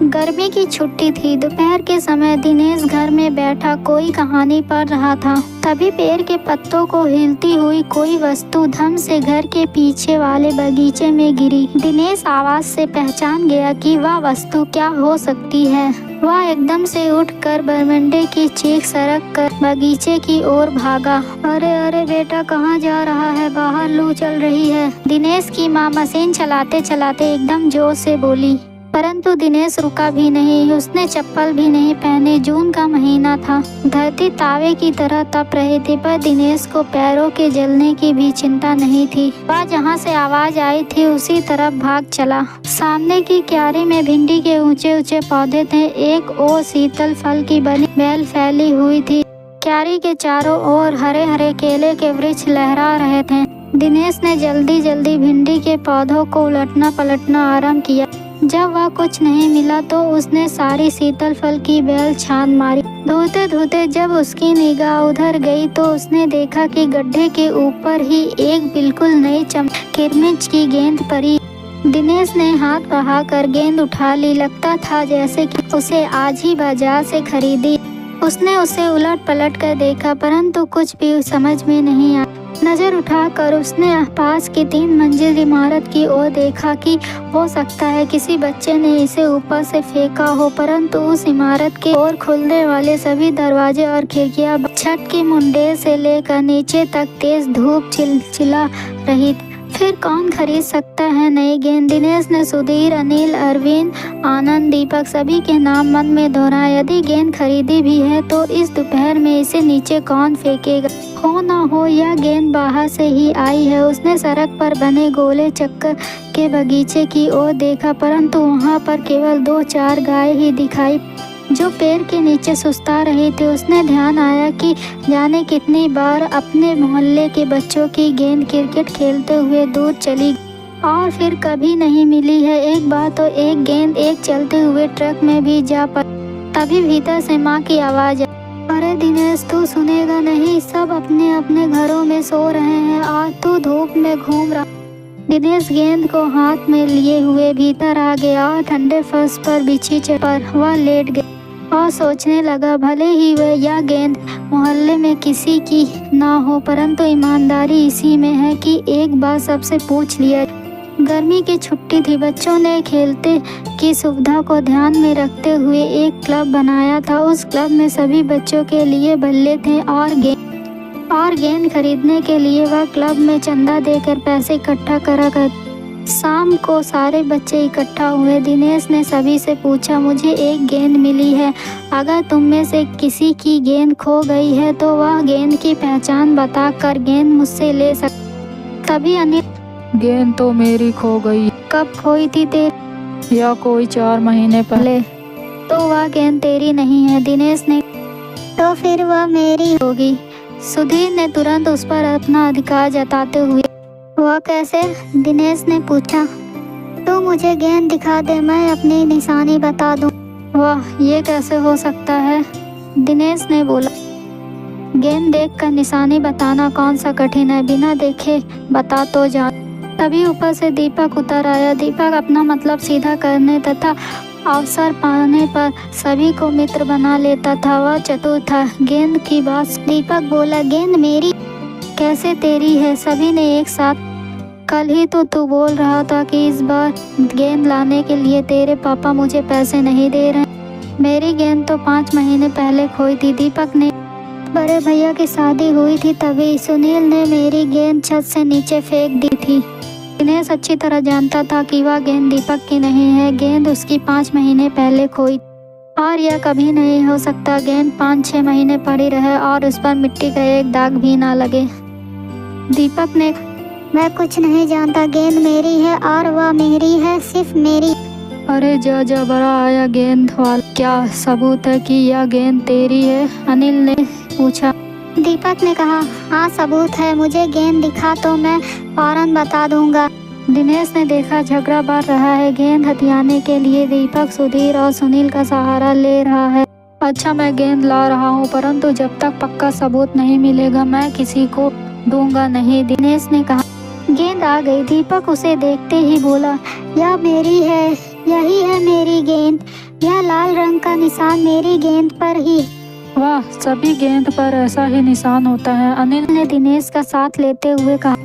गर्मी की छुट्टी थी। दोपहर के समय दिनेश घर में बैठा कोई कहानी पढ़ रहा था। तभी पेड़ के पत्तों को हिलती हुई कोई वस्तु धम से घर के पीछे वाले बगीचे में गिरी। दिनेश आवाज से पहचान गया कि वह वस्तु क्या हो सकती है। वह एकदम से उठकर बरमंडे की चीख सरक कर बगीचे की ओर भागा। अरे अरे बेटा, कहाँ जा रहा है? बाहर लू चल रही है। दिनेश की माँ मशीन चलाते चलाते एकदम जोर से बोली। परंतु दिनेश रुका भी नहीं। उसने चप्पल भी नहीं पहने। जून का महीना था। धरती तावे की तरह तप रही थी, पर दिनेश को पैरों के जलने की भी चिंता नहीं थी। वह जहाँ से आवाज आई थी उसी तरफ भाग चला। सामने की क्यारी में भिंडी के ऊंचे ऊंचे पौधे थे। एक ओर शीतल फल की बनी बेल फैली हुई थी। क्यारी के चारों ओर हरे हरे केले के वृक्ष लहरा रहे थे। दिनेश ने जल्दी जल्दी भिंडी के पौधों को उलटना पलटना आरंभ किया। जब वह कुछ नहीं मिला तो उसने सारी शीतल फल की बेल छान मारी। धोते धोते जब उसकी निगाह उधर गई तो उसने देखा कि गड्ढे के ऊपर ही एक बिल्कुल नई किरमिच की गेंद पड़ी। दिनेश ने हाथ बढ़ाकर गेंद उठा ली। लगता था जैसे कि उसे आज ही बाजार से खरीदी। उसने उसे उलट पलट कर देखा, परंतु कुछ भी समझ में नहीं आया। नजर उठाकर उसने पास की 3 मंजिल इमारत की ओर देखा कि हो सकता है किसी बच्चे ने इसे ऊपर से फेंका हो, परंतु उस इमारत के ओर खुलने वाले सभी दरवाजे और खिड़कियां छत की मुंडेर से लेकर नीचे तक तेज धूप चिलचिला रही। फिर कौन खरीद सकता है नई गेंद? दिनेश ने सुधीर, अनिल, अरविंद, आनंद, दीपक सभी के नाम मन में दोहराए। यदि गेंद खरीदी भी है तो इस दोपहर में इसे नीचे कौन फेंकेगा? हो ना हो यह गेंद बाहर से ही आई है। उसने सड़क पर बने गोले चक्कर के बगीचे की ओर देखा, परंतु वहां पर केवल 2-4 गाय ही दिखाई जो पेड़ के नीचे सुस्ता रही थी। उसने ध्यान आया कि जाने कितनी बार अपने मोहल्ले के बच्चों की गेंद क्रिकेट खेलते हुए दूर चली और फिर कभी नहीं मिली है। एक बार तो एक गेंद एक चलते हुए ट्रक में भी जा पड़ी। तभी भीतर से माँ की आवाज आई, अरे दिनेश, तू सुनेगा नहीं? सब अपने अपने घरों में सो रहे हैं, आज तू धूप में घूम रहा। दिनेश गेंद को हाथ में लिए हुए भीतर आ गया और ठंडे फर्श पर बिछी पर वह लेट गया और सोचने लगा, भले ही वह यह गेंद मोहल्ले में किसी की ना हो, परंतु ईमानदारी इसी में है कि एक बार सबसे पूछ लिया। गर्मी की छुट्टी थी। बच्चों ने खेलते की सुविधा को ध्यान में रखते हुए एक क्लब बनाया था। उस क्लब में सभी बच्चों के लिए बल्ले थे और गेंद खरीदने के लिए वह क्लब में चंदा देकर पैसे इकट्ठा करा कर। शाम को सारे बच्चे इकट्ठा हुए। दिनेश ने सभी से पूछा, मुझे एक गेंद मिली है, अगर तुम में से किसी की गेंद खो गई है तो वह गेंद की पहचान बताकर गेंद मुझसे ले सकता। तभी अनिल, गेंद तो मेरी खो गई। कब खोई थी तेरी? या कोई 4 महीने पहले। तो वह गेंद तेरी नहीं है। दिनेश ने, तो फिर वह मेरी होगी। सुधीर ने तुरंत उस पर अपना अधिकार जताते हुए, वह कैसे? दिनेश ने पूछा। तो मुझे गेंद दिखा दे, मैं अपनी निशानी बता दूं। वाह, ये कैसे हो सकता है? दिनेश ने बोला। गेंद देखकर निशानी बताना कौन सा कठिन है, बिना देखे बता तो जा। तभी ऊपर से दीपक उतर आया। दीपक अपना मतलब सीधा करने तथा अवसर पाने पर सभी को मित्र बना लेता था। वह चतुर था। गेंद की बात दीपक बोला, गेंद मेरी कैसे तेरी है? सभी ने एक साथ, कल ही तो तू बोल रहा था कि इस बार गेंद लाने के लिए तेरे पापा मुझे पैसे नहीं दे रहे। मेरी गेंद तो 5 महीने पहले खोई थी। दीपक ने, बड़े भैया की शादी हुई थी तभी सुनील ने मेरी गेंद छत से नीचे फेंक दी थी। दिनेश अच्छी तरह जानता था कि वह गेंद दीपक की नहीं है। गेंद उसकी 5 महीने पहले खोई और यह कभी नहीं हो सकता। गेंद 5-6 महीने पड़ी रहे और उस पर मिट्टी का एक दाग भी ना लगे। दीपक ने, मैं कुछ नहीं जानता, गेंद मेरी है और वह मेरी है, सिर्फ मेरी। अरे जा बड़ा आया गेंद वाला, क्या सबूत है कि यह गेंद तेरी है? अनिल ने पूछा। दीपक ने कहा, हाँ सबूत है, मुझे गेंद दिखा तो मैं फौरन बता दूंगा। दिनेश ने देखा झगड़ा बढ़ रहा है। गेंद हथियाने के लिए दीपक सुधीर और सुनील का सहारा ले रहा है। अच्छा, मैं गेंद ला रहा हूँ, परंतु जब तक पक्का सबूत नहीं मिलेगा मैं किसी को दूंगा नहीं, दिनेश ने कहा। गेंद आ गई। दीपक उसे देखते ही बोला, यह मेरी है, यही है मेरी गेंद। यह लाल रंग का निशान मेरी गेंद पर ही। वाह, सभी गेंद पर ऐसा ही निशान होता है, अनिल ने दिनेश का साथ लेते हुए कहा।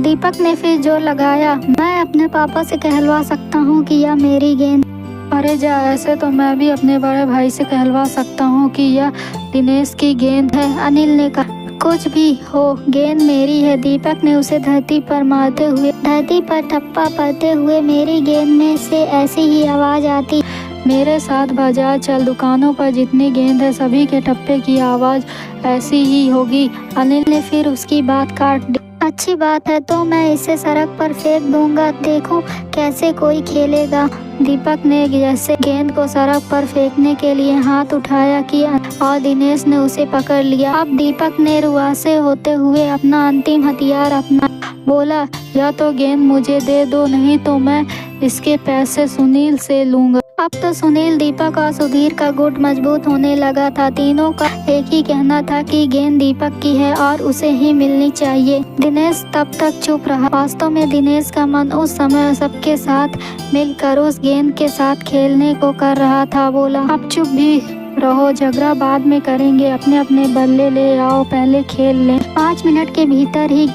दीपक ने फिर जोर लगाया, मैं अपने पापा से कहलवा सकता हूँ कि यह मेरी गेंद। अरे जा, ऐसे तो मैं भी अपने बड़े भाई से कहलवा सकता हूँ कि यह दिनेश की गेंद है, अनिल ने कहा। कुछ भी हो, गेंद मेरी है। दीपक ने उसे धरती पर ठप्पा पड़ते हुए मेरी गेंद में से ऐसी ही आवाज आती। मेरे साथ बाजार चल, दुकानों पर जितनी गेंद है सभी के ठप्पे की आवाज ऐसी ही होगी। अनिल ने फिर उसकी बात काट दी। अच्छी बात है, तो मैं इसे सड़क पर फेंक दूंगा, देखो कैसे कोई खेलेगा। दीपक ने जैसे गेंद को सड़क पर फेंकने के लिए हाथ उठाया कि और दिनेश ने उसे पकड़ लिया। अब दीपक ने रुआसे होते हुए अपना अंतिम हथियार अपना बोला, या तो गेंद मुझे दे दो, नहीं तो मैं इसके पैसे सुनील से लूंगा। अब तो सुनील, दीपक और सुधीर का गुट मजबूत होने लगा था। तीनों का एक ही कहना था कि गेंद दीपक की है और उसे ही मिलनी चाहिए। दिनेश तब तक चुप रहा। वास्तव में दिनेश का मन उस समय सबके साथ मिलकर उस गेंद के साथ खेलने को कर रहा था। बोला, अब चुप भी रहो, झगड़ा बाद में करेंगे, अपने अपने बल्ले ले आओ, पहले खेल लें। 5 मिनट के भीतर ही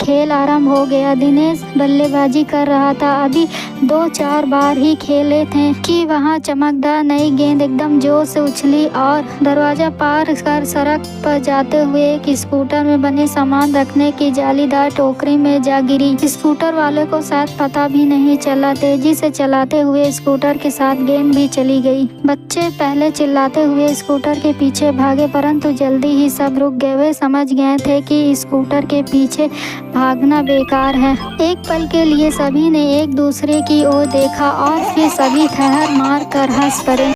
खेल आरंभ हो गया। दिनेश बल्लेबाजी कर रहा था। अभी 2-4 बार ही खेले थे कि वहां चमकदार नई गेंद एकदम जोर से उछली और दरवाजा पार कर सड़क पर जाते हुए एक स्कूटर में बने सामान रखने की जालीदार टोकरी में जा गिरी। स्कूटर वाले को शायद पता भी नहीं चला। तेजी से चलाते हुए स्कूटर के साथ गेंद भी चली गई। बच्चे पहले चिल्लाते हुए स्कूटर के पीछे भागे, परंतु जल्दी ही सब रुक गए। वे समझ गए थे कि स्कूटर के पीछे भागना बेकार है। एक पल के लिए सभी ने एक दूसरे की ओर देखा और फिर सभी ठहर मार कर हंस पड़े।